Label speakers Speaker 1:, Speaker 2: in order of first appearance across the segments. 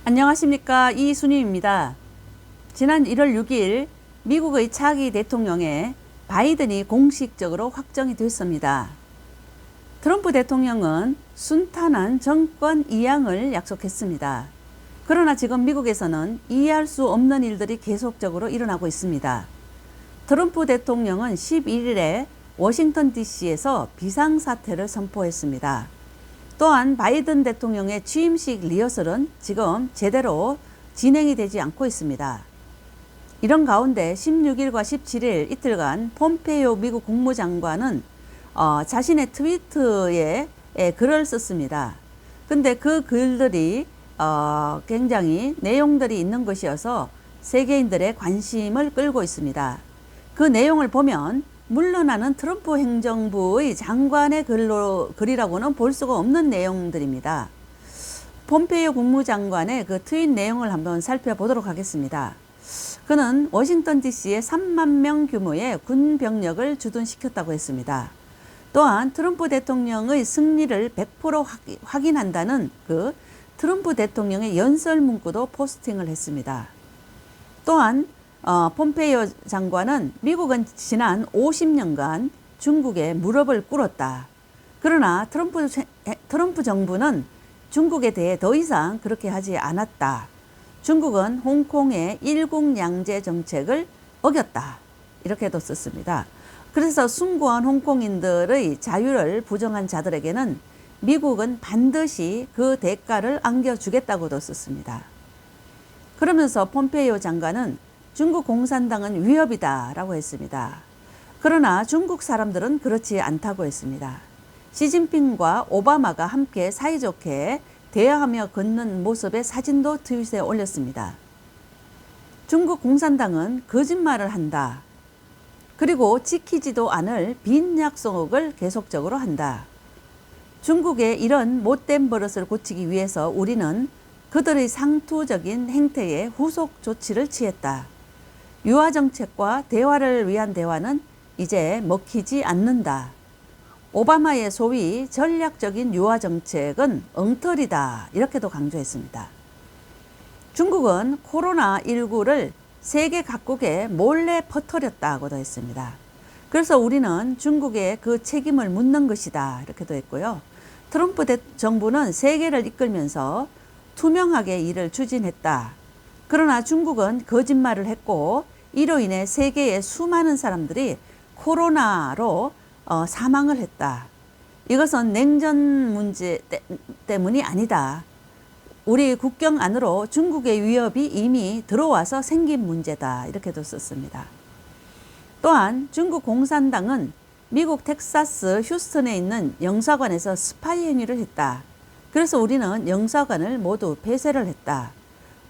Speaker 1: 안녕하십니까, 이순임입니다. 지난 1월 6일 미국의 차기 대통령에 바이든이 공식적으로 확정이 됐습니다. 트럼프 대통령은 순탄한 정권 이양을 약속했습니다. 그러나 지금 미국에서는 이해할 수 없는 일들이 계속적으로 일어나고 있습니다. 트럼프 대통령은 11일에 워싱턴 DC에서 비상사태를 선포했습니다. 또한 바이든 대통령의 취임식 리허설은 지금 제대로 진행이 되지 않고 있습니다. 이런 가운데 16일과 17일 이틀간 폼페이오 미국 국무장관은 자신의 트위터에 글을 썼습니다. 근데 그 글들이 굉장히 내용들이 있는 것이어서 세계인들의 관심을 끌고 있습니다. 그 내용을 보면 물러나는 트럼프 행정부의 장관의 글이라고는 볼 수가 없는 내용들입니다. 폼페이오 국무장관의 그 트윗 내용을 한번 살펴보도록 하겠습니다. 그는 워싱턴 DC에 3만 명 규모의 군 병력을 주둔시켰다고 했습니다. 또한 트럼프 대통령의 승리를 100% 확인한다는 그 트럼프 대통령의 연설 문구도 포스팅을 했습니다. 또한 폼페이오 장관은 미국은 지난 50년간 중국에 무릎을 꿇었다. 그러나 트럼프 정부는 중국에 대해 더 이상 그렇게 하지 않았다. 중국은 홍콩의 일국양제 정책을 어겼다. 이렇게도 썼습니다. 그래서 숭고한 홍콩인들의 자유를 부정한 자들에게는 미국은 반드시 그 대가를 안겨주겠다고도 썼습니다. 그러면서 폼페이오 장관은 중국 공산당은 위협이다 라고 했습니다. 그러나 중국 사람들은 그렇지 않다고 했습니다. 시진핑과 오바마가 함께 사이좋게 대화하며 걷는 모습의 사진도 트윗에 올렸습니다. 중국 공산당은 거짓말을 한다. 그리고 지키지도 않을 빈 약속을 계속적으로 한다. 중국의 이런 못된 버릇을 고치기 위해서 우리는 그들의 상투적인 행태에 후속 조치를 취했다. 유화 정책과 대화를 위한 대화는 이제 먹히지 않는다. 오바마의 소위 전략적인 유화 정책은 엉터리다. 이렇게도 강조했습니다. 중국은 코로나19를 세계 각국에 몰래 퍼뜨렸다고도 했습니다. 그래서 우리는 중국에 그 책임을 묻는 것이다. 이렇게도 했고요. 트럼프 정부는 세계를 이끌면서 투명하게 일을 추진했다. 그러나 중국은 거짓말을 했고 이로 인해 세계의 수많은 사람들이 코로나로 사망을 했다. 이것은 냉전 문제 때문이 아니다. 우리 국경 안으로 중국의 위협이 이미 들어와서 생긴 문제다. 이렇게도 썼습니다. 또한 중국 공산당은 미국 텍사스 휴스턴에 있는 영사관에서 스파이 행위를 했다. 그래서 우리는 영사관을 모두 폐쇄를 했다.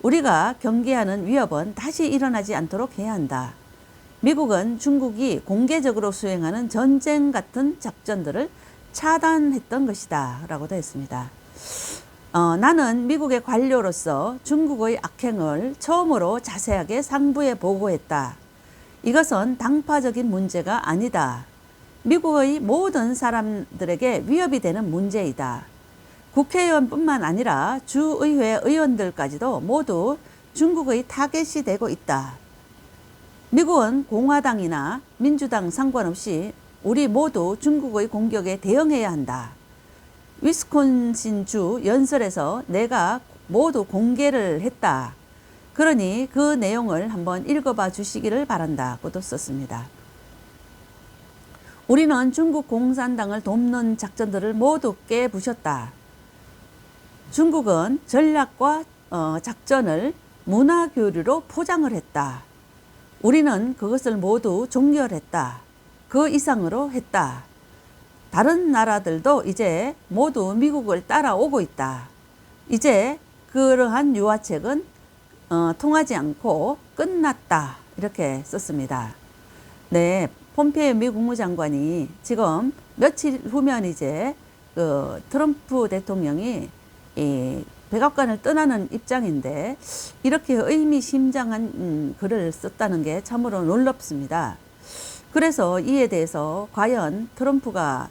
Speaker 1: 우리가 경계하는 위협은 다시 일어나지 않도록 해야 한다. 미국은 중국이 공개적으로 수행하는 전쟁 같은 작전들을 차단했던 것이다. 라고도 했습니다. 나는 미국의 관료로서 중국의 악행을 처음으로 자세하게 상부에 보고했다. 이것은 당파적인 문제가 아니다. 미국의 모든 사람들에게 위협이 되는 문제이다. 국회의원뿐만 아니라 주의회 의원들까지도 모두 중국의 타겟이 되고 있다. 미국은 공화당이나 민주당 상관없이 우리 모두 중국의 공격에 대응해야 한다. 위스콘신주 연설에서 내가 모두 공개를 했다. 그러니 그 내용을 한번 읽어봐 주시기를 바란다고도 썼습니다. 우리는 중국 공산당을 돕는 작전들을 모두 깨부셨다. 중국은 전략과 작전을 문화교류로 포장을 했다. 우리는 그것을 모두 종결했다. 그 이상으로 했다. 다른 나라들도 이제 모두 미국을 따라오고 있다. 이제 그러한 유화책은 통하지 않고 끝났다. 이렇게 썼습니다. 네, 폼페이오 미 국무장관이 지금 며칠 후면 이제 트럼프 대통령이 이 백악관을 떠나는 입장인데 이렇게 의미심장한 글을 썼다는 게 참으로 놀랍습니다. 그래서 이에 대해서 과연 트럼프가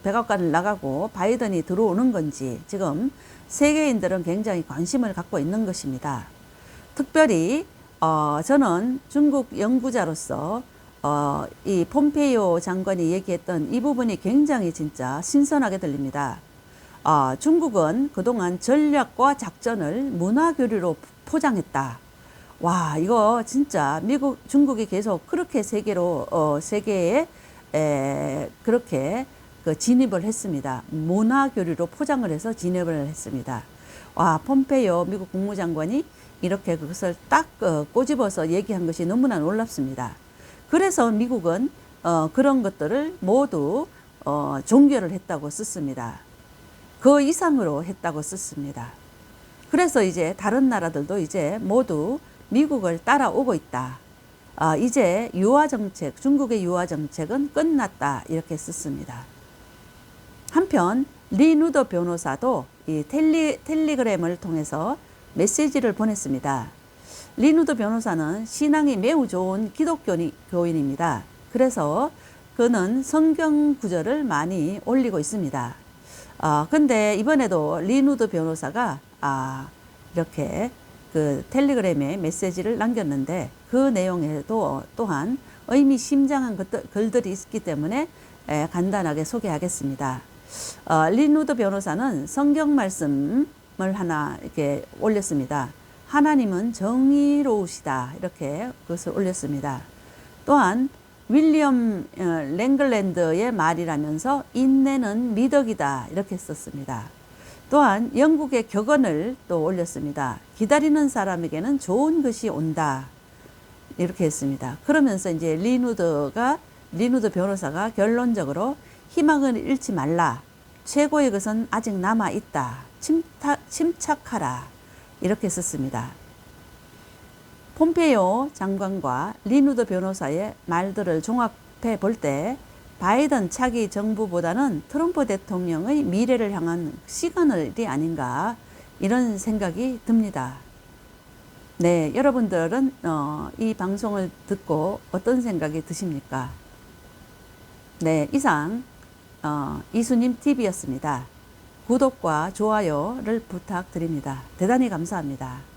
Speaker 1: 백악관을 나가고 바이든이 들어오는 건지 지금 세계인들은 굉장히 관심을 갖고 있는 것입니다. 특별히 저는 중국 연구자로서 이 폼페이오 장관이 얘기했던 이 부분이 굉장히 진짜 신선하게 들립니다. 중국은 그동안 전략과 작전을 문화교류로 포장했다. 와, 이거 진짜 중국이 계속 그렇게 세계에 그렇게 진입을 했습니다. 문화교류로 포장을 해서 진입을 했습니다. 와, 폼페이오 미국 국무장관이 이렇게 그것을 딱 꼬집어서 얘기한 것이 너무나 놀랍습니다. 그래서 미국은 그런 것들을 모두 종결을 했다고 썼습니다. 그 이상으로 했다고 썼습니다. 그래서 이제 다른 나라들도 이제 모두 미국을 따라오고 있다. 이제 유화정책, 중국의 유화정책은 끝났다. 이렇게 썼습니다. 한편 리 누더 변호사도 이 텔레그램을 통해서 메시지를 보냈습니다. 리 누더 변호사는 신앙이 매우 좋은 기독교인입니다. 그래서 그는 성경 구절을 많이 올리고 있습니다. 근데 이번에도 리 누더 변호사가 이렇게 그 텔레그램에 메시지를 남겼는데 그 내용에도 또한 의미심장한 글들이 있기 때문에 간단하게 소개하겠습니다. 리 누더 변호사는 성경 말씀을 하나 이렇게 올렸습니다. 하나님은 정의로우시다. 이렇게 그것을 올렸습니다. 또한 윌리엄 랭글랜드의 말이라면서 인내는 미덕이다. 이렇게 썼습니다. 또한 영국의 격언을 또 올렸습니다. 기다리는 사람에게는 좋은 것이 온다. 이렇게 했습니다. 그러면서 이제 리 누더 변호사가 결론적으로 희망을 잃지 말라. 최고의 것은 아직 남아 있다. 침착하라. 이렇게 썼습니다. 폼페이오 장관과 리 누더 변호사의 말들을 종합해 볼 때 바이든 차기 정부보다는 트럼프 대통령의 미래를 향한 시그널이 아닌가 이런 생각이 듭니다. 네, 여러분들은 이 방송을 듣고 어떤 생각이 드십니까? 네, 이상 이수님 TV였습니다. 구독과 좋아요를 부탁드립니다. 대단히 감사합니다.